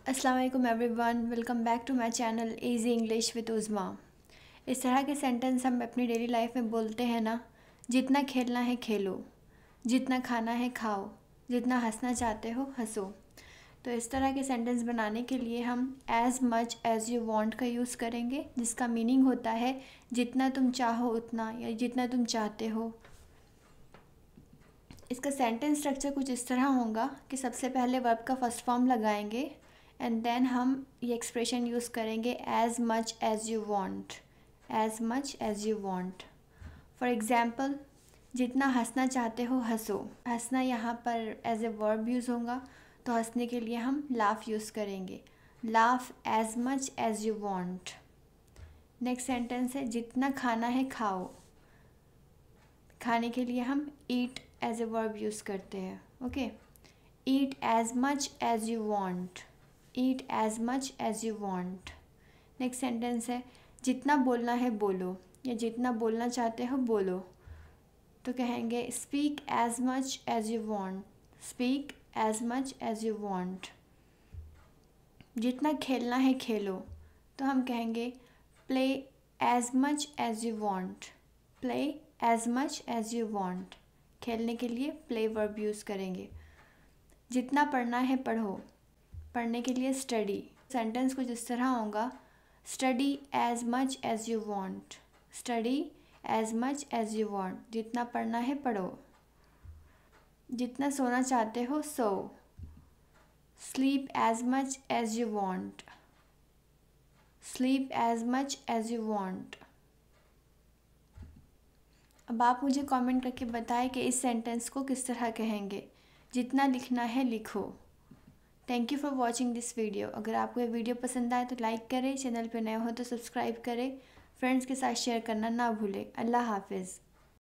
अस्सलाम वालेकुम everyone, welcome back to my channel easy English with Uzma. इस तरह के सेंटेंस हम अपनी डेली लाइफ में बोलते हैं ना। जितना खेलना है खेलो, जितना खाना है खाओ, जितना हंसना चाहते हो हंसो। तो इस तरह के सेंटेंस बनाने के लिए हम as much as you want का यूज़ करेंगे, जिसका मीनिंग होता है जितना तुम चाहो उतना या जितना तुम चाहते हो। इसका सेंटेंस स्ट्रक्चर कुछ इस तरह होगा कि सबसे पहले वर्ब का फर्स्ट फॉर्म लगाएंगे एंड देन हम ये एक्सप्रेशन यूज़ करेंगे as much as you want, as much as you want. For example, जितना हंसना चाहते हो हंसो। हंसना यहाँ पर एज ए वर्ब यूज़ होगा, तो हंसने के लिए हम लाफ यूज़ करेंगे, laugh as much as you want. Next sentence है जितना खाना है खाओ। खाने के लिए हम eat as a verb use करते हैं। Okay, eat as much as you want, eat as much as you want. Next sentence है जितना बोलना है बोलो या जितना बोलना चाहते हो बोलो। तो कहेंगे speak as much as you want, speak as much as you want. जितना खेलना है खेलो, तो हम कहेंगे play as much as you want, play as much as you want. खेलने के लिए प्ले वर्ब यूज़ करेंगे। जितना पढ़ना है पढ़ो, पढ़ने के लिए स्टडी। सेंटेंस कुछ इस तरह होगा, study as much as you want, study as much as you want. जितना पढ़ना है पढ़ो। जितना सोना चाहते हो सो, sleep as much as you want, sleep as much as you want. अब आप मुझे कमेंट करके बताएं कि इस सेंटेंस को किस तरह कहेंगे। जितना लिखना है लिखो। Thank you for watching this video. अगर आपको ये वीडियो पसंद आए तो लाइक करें, चैनल पर नए हो तो सब्सक्राइब करें, फ्रेंड्स के साथ शेयर करना ना भूलें। अल्लाह हाफिज़।